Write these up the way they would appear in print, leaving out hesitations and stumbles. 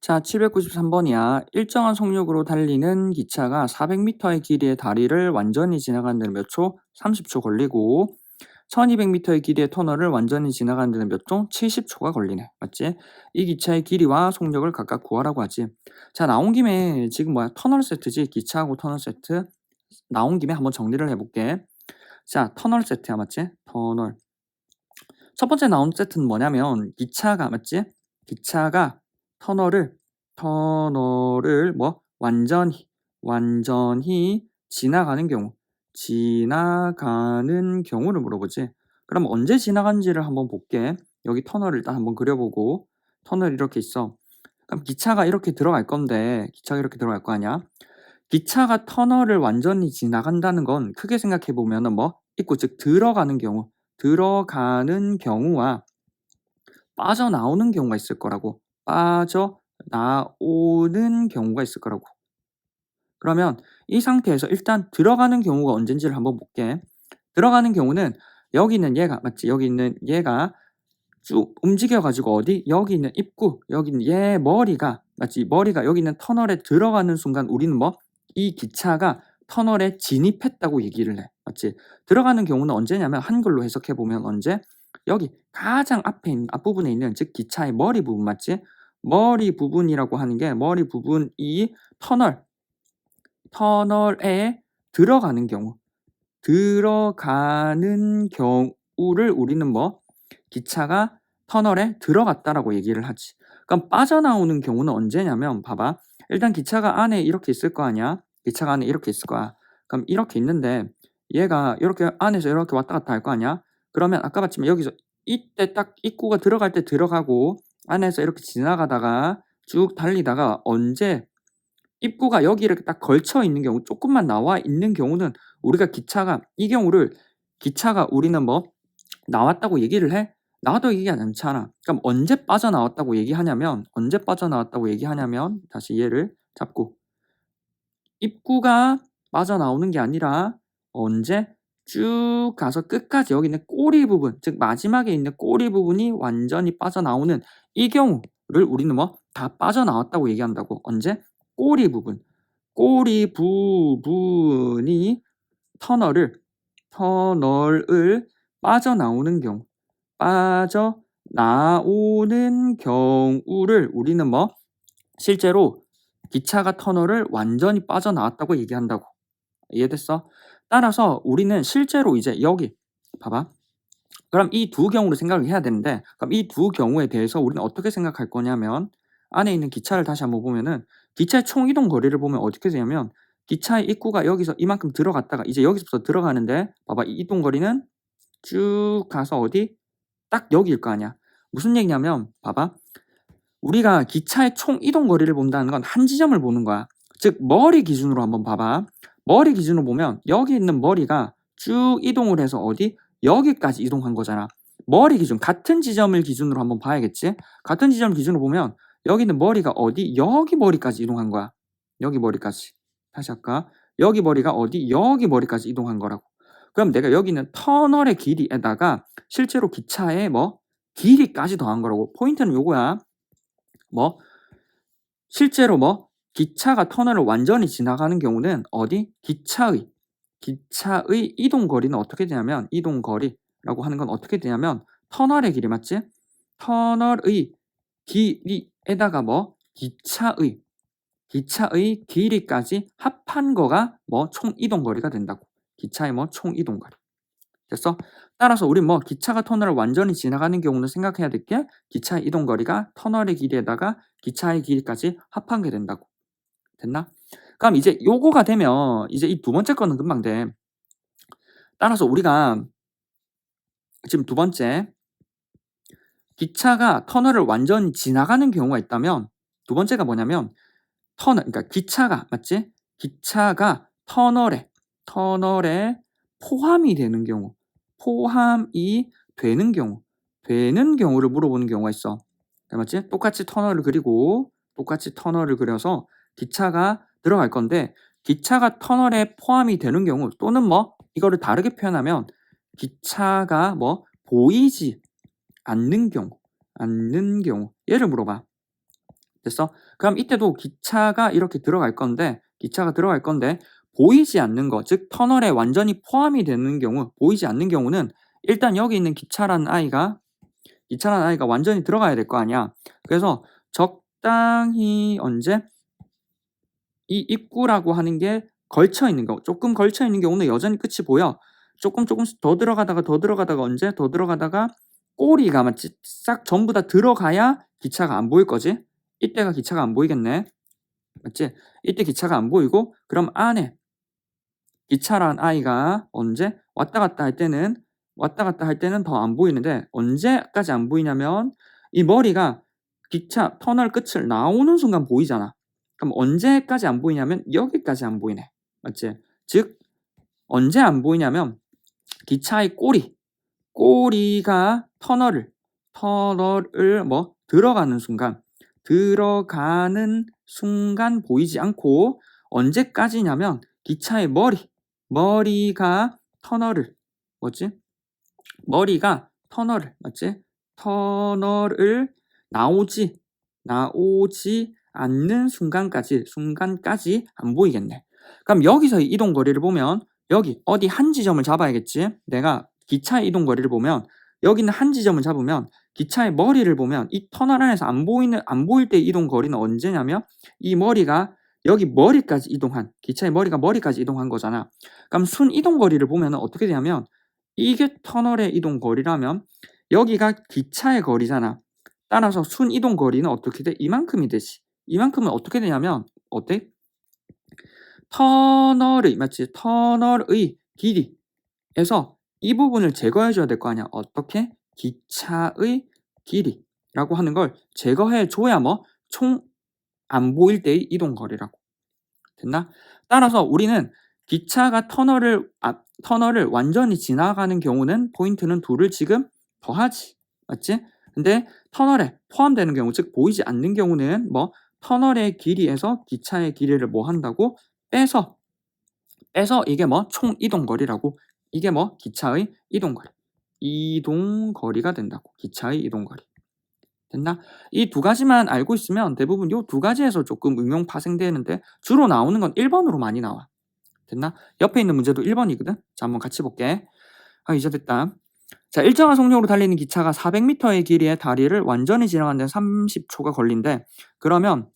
자, 793번이야. 일정한 속력으로 달리는 기차가 400m의 길이의 다리를 완전히 지나가는 데는 몇 초? 30초 걸리고 1200m의 길이의 터널을 완전히 지나가는 데는 몇 초? 70초가 걸리네. 맞지? 이 기차의 길이와 속력을 각각 구하라고 하지. 자, 나온 김에 지금 뭐야? 터널 세트지? 기차하고 터널 세트. 나온 김에 한번 정리를 해볼게. 자, 터널 세트야. 맞지? 터널. 첫 번째 나온 세트는 뭐냐면 기차가 맞지? 기차가 터널을 뭐 완전히 지나가는 경우를 물어보지. 그럼 언제 지나간지를 한번 볼게. 여기 터널을 일단 한번 그려보고 터널 이렇게 있어. 그럼 기차가 이렇게 들어갈 건데 기차가 이렇게 들어갈 거 아니야? 기차가 터널을 완전히 지나간다는 건 크게 생각해 보면은 뭐 입구 즉 들어가는 경우와 빠져나오는 경우가 있을 거라고. 빠져나오는 경우가 있을 거라고. 그러면 이 상태에서 일단 들어가는 경우가 언젠지를 한번 볼게. 들어가는 경우는 여기 있는 얘가 맞지? 여기 있는 얘가 쭉 움직여 가지고 어디? 여기 있는 입구, 여기 있는 얘 머리가 맞지? 머리가 여기 있는 터널에 들어가는 순간 우리는 뭐 이 기차가 터널에 진입했다고 얘기를 해. 맞지? 들어가는 경우는 언제냐면 한글로 해석해 보면 언제? 여기 가장 앞에 있는 앞부분에 있는 즉 기차의 머리 부분 맞지? 머리 부분이라고 하는 게 머리 부분 이 터널에 들어가는 경우를 우리는 뭐 기차가 터널에 들어갔다라고 얘기를 하지. 그럼 빠져나오는 경우는 언제냐면 봐봐. 일단 기차가 안에 이렇게 있을 거 아니야. 기차가 안에 이렇게 있을 거야. 그럼 이렇게 있는데 얘가 이렇게 안에서 이렇게 왔다 갔다 할 거 아니야. 그러면 아까 봤지만 여기서 이때 딱 입구가 들어갈 때 들어가고 안에서 이렇게 지나가다가 쭉 달리다가 언제 입구가 여기 이렇게 딱 걸쳐 있는 경우 조금만 나와 있는 경우는 우리가 기차가 우리는 뭐 나왔다고 얘기를 해? 나왔다고 얘기하지 않잖아. 그럼 언제 빠져나왔다고 얘기하냐면 다시 얘를 잡고 입구가 빠져나오는 게 아니라 언제 쭉 가서 끝까지 여기 있는 꼬리 부분 즉 마지막에 있는 꼬리 부분이 완전히 빠져나오는 이 경우를 우리는 뭐 다 빠져나왔다고 얘기한다고. 언제? 꼬리 부분이 터널을 빠져나오는 경우를 우리는 뭐 실제로 기차가 터널을 완전히 빠져나왔다고 얘기한다고. 이해됐어? 따라서 우리는 실제로 이제 여기 봐봐. 그럼 이 두 경우를 생각을 해야 되는데 그럼 이 두 경우에 대해서 우리는 어떻게 생각할 거냐면 안에 있는 기차를 다시 한번 보면은 기차의 총 이동 거리를 보면 어떻게 되냐면 기차의 입구가 여기서 이만큼 들어갔다가 이제 여기서부터 들어가는데 봐봐. 이 이동 거리는 쭉 가서 어디? 딱 여기일 거 아니야. 무슨 얘기냐면 봐봐. 우리가 기차의 총 이동 거리를 본다는 건 한 지점을 보는 거야. 즉 머리 기준으로 한번 봐봐. 머리 기준으로 보면 여기 있는 머리가 쭉 이동을 해서 어디? 여기까지 이동한 거잖아. 머리 기준 같은 지점을 기준으로 한번 봐야겠지? 같은 지점을 기준으로 보면 여기 있는 머리가 어디? 여기 머리까지 이동한 거야. 여기 머리까지. 다시 할까? 여기 머리가 어디? 여기 머리까지 이동한 거라고. 그럼 내가 여기 있는 터널의 길이에다가 실제로 기차의 뭐 길이까지 더한 거라고. 포인트는 요거야. 뭐 실제로 뭐 기차가 터널을 완전히 지나가는 경우는 어디? 기차의 이동 거리는 어떻게 되냐면 이동 거리라고 하는 건 어떻게 되냐면 터널의 길이 맞지? 터널의 길이에다가 뭐 기차의 길이까지 합한 거가 뭐 총 이동 거리가 된다고. 기차의 뭐 총 이동 거리. 됐어? 따라서 우리 뭐 기차가 터널을 완전히 지나가는 경우는 생각해야 될 게 기차의 이동 거리가 터널의 길이에다가 기차의 길이까지 합한 게 된다고. 됐나? 그럼 이제 요거가 되면 이제 이 두 번째 거는 금방 돼. 따라서 우리가 지금 두 번째 기차가 터널을 완전히 지나가는 경우가 있다면 두 번째가 뭐냐면 그러니까 기차가 맞지? 기차가 터널에 포함이 되는 경우를 물어보는 경우가 있어. 맞지? 똑같이 터널을 그려서 기차가 들어갈 건데 기차가 터널에 포함이 되는 경우 또는 뭐 이거를 다르게 표현하면 기차가 뭐 보이지 않는 경우 얘를 물어봐. 됐어? 그럼 이때도 기차가 이렇게 들어갈 건데 보이지 않는 거, 즉 터널에 완전히 포함이 되는 경우, 보이지 않는 경우는 일단 여기 있는 기차라는 아이가 완전히 들어가야 될 거 아니야. 그래서 적당히 언제 이 입구라고 하는 게 걸쳐 있는 거, 조금 걸쳐 있는 경우는 여전히 끝이 보여. 조금씩 더 들어가다가 언제 더 들어가다가 꼬리가 맞지? 싹 전부 다 들어가야 기차가 안 보일 거지. 이때가 기차가 안 보이겠네. 맞지? 이때 기차가 안 보이고, 그럼 안에 기차란 아이가 언제 왔다 갔다 할 때는 더 안 보이는데, 언제까지 안 보이냐면 이 머리가 기차 터널 끝을 나오는 순간 보이잖아. 그럼 언제까지 안 보이냐면 여기까지 안 보이네. 맞지? 즉 언제 안 보이냐면 기차의 꼬리가 터널을 뭐 들어가는 순간 보이지 않고, 언제까지냐면 기차의 머리가 터널을 맞지? 터널을 나오지 않는 순간까지 안 보이겠네. 그럼 여기서의 이동 거리를 보면 여기 어디 한 지점을 잡아야겠지. 내가 기차의 이동 거리를 보면 여기는 한 지점을 잡으면 기차의 머리를 보면 이 터널 안에서 안 보일 때 이동 거리는 언제냐면 이 머리가 여기 기차의 머리가 머리까지 이동한 거잖아. 그럼 순 이동 거리를 보면 어떻게 되냐면 이게 터널의 이동 거리라면 여기가 기차의 거리잖아. 따라서 순 이동 거리는 어떻게 돼? 이만큼이 되지. 이만큼은 어떻게 되냐면 어때? 터널의 길이에서 이 부분을 제거해 줘야 될 거 아니야. 어떻게? 기차의 길이라고 하는 걸 제거해 줘야 총 안 보일 때의 이동 거리라고. 됐나? 따라서 우리는 기차가 터널을 완전히 지나가는 경우는 포인트는 2를 지금 더하지. 맞지? 근데 터널에 포함되는 경우, 즉 보이지 않는 경우는 터널의 길이에서 기차의 길이를 한다고 빼서 이게 총 이동 거리라고. 이게 기차의 이동 거리가 된다고. 기차의 이동 거리. 됐나? 이 2가지만 알고 있으면 대부분 요 2가지에서 조금 응용 파생되는데 주로 나오는 건 1번으로 많이 나와. 됐나? 옆에 있는 문제도 1번이거든. 자, 한번 같이 볼게. 이제 됐다. 자, 일정한 속력으로 달리는 기차가 400m의 길이의 다리를 완전히 지나가는 데는 30초가 걸린대. 그러면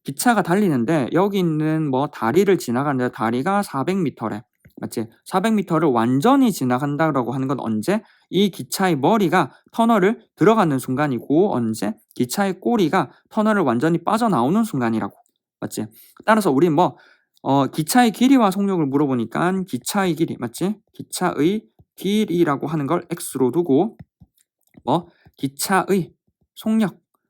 기차가 달리는데 여기 있는 다리를 지나가는데 다리가 400m래. 맞지? 400m를 완전히 지나간다라고 하는 건 언제? 이 기차의 머리가 터널을 들어가는 순간이고, 언제? 기차의 꼬리가 터널을 완전히 빠져나오는 순간이라고. 맞지? 따라서 우리 기차의 길이와 속력을 물어보니까 기차의 길이, 맞지? 기차의 길이라고 하는 걸 x로 두고 기차의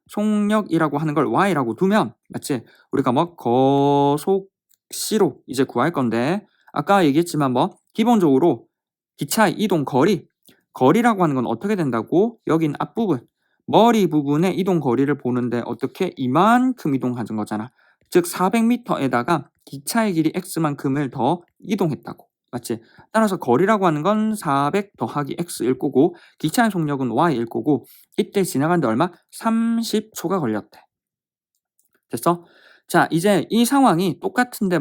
속력이라고 하는 걸 y라고 두면, 맞지? 우리가 거속시로 이제 구할 건데, 아까 얘기했지만 기본적으로 기차의 이동 거리라고 하는 건 어떻게 된다고? 여긴 앞부분 머리 부분의 이동 거리를 보는데 어떻게? 이만큼 이동하는 거잖아. 즉 400m에다가 기차의 길이 x만큼을 더 이동했다고. 맞지? 따라서 거리라고 하는 건 400 더하기 x일 거고, 기차의 속력은 y일 거고, 이때 지나가는데 얼마? 30초가 걸렸대. 됐어? 자, 이제 이 상황이 똑같은데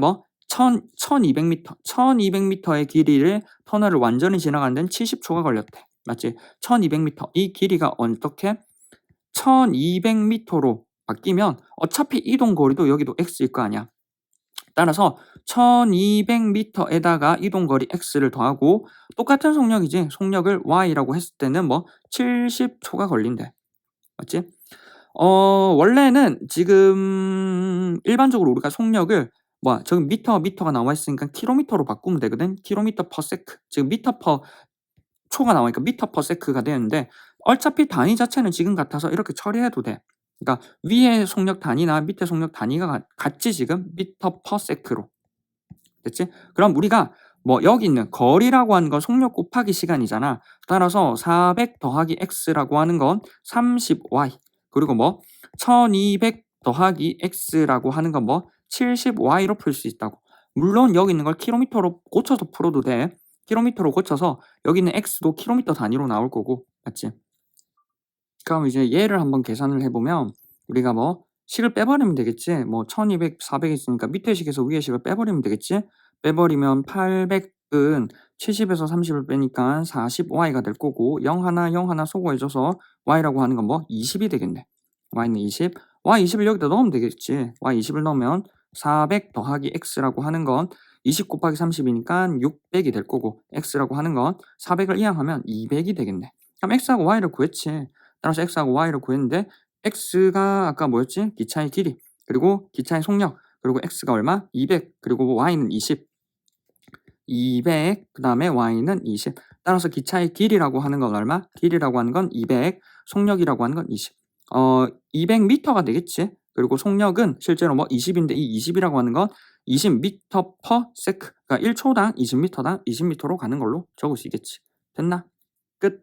1200m의 길이를 터널을 완전히 지나가는 데는 70초가 걸렸대. 맞지? 1200m. 이 길이가 어떻게? 1200m로 바뀌면 어차피 이동 거리도 여기도 x일 거 아니야. 따라서 1200m에다가 이동거리 x를 더하고 똑같은 속력이지. 속력을 y라고 했을 때는 70초가 걸린대. 맞지? 원래는 지금 일반적으로 우리가 속력을 저기 미터가 나와 있으니까 킬로미터로 바꾸면 되거든. 킬로미터 퍼 세크. 지금 미터 퍼 초가 나오니까 미터 퍼 세크가 되는데 어차피 단위 자체는 지금 같아서 이렇게 처리해도 돼. 그러니까 위에 속력 단위나 밑에 속력 단위가 같지. 지금 미터 퍼 세크로. 됐지? 그럼 우리가 여기 있는 거리라고 하는 건 속력 곱하기 시간이잖아. 따라서 400 더하기 x라고 하는 건 30y. 그리고 1200 더하기 x라고 하는 건 70y로 풀 수 있다고. 물론 여기 있는 걸 킬로미터로 고쳐서 풀어도 돼. 킬로미터로 고쳐서 여기 있는 x도 킬로미터 단위로 나올 거고. 맞지? 그럼 이제 얘를 한번 계산을 해보면 우리가 식을 빼버리면 되겠지. 뭐 1200, 400 있으니까 밑에 식에서 위에 식을 빼버리면 되겠지. 빼버리면 800은 70에서 30을 빼니까 40y가 될 거고 0 하나 0 하나 소거해줘서 y라고 하는 건 뭐 20이 되겠네. y는 20. y20을 여기다 넣으면 되겠지. y20을 넣으면 400 더하기 x라고 하는 건 20 곱하기 30이니까 600이 될 거고 x라고 하는 건 400을 이항하면 200이 되겠네. 그럼 x하고 y를 구했지. 따라서 x하고 y를 구했는데 x가 아까 뭐였지? 기차의 길이 그리고 기차의 속력 그리고 x가 얼마? 200 그리고 y는 20 200 그 다음에 y는 20 따라서 기차의 길이라고 하는 건 얼마? 길이라고 하는 건 200 속력이라고 하는 건 20 200m가 되겠지. 그리고 속력은 실제로 뭐 20인데 이 20이라고 하는 건 20m/s 그러니까 1초당 20m당 20m로 가는 걸로 적을 수 있겠지. 됐나? 끝.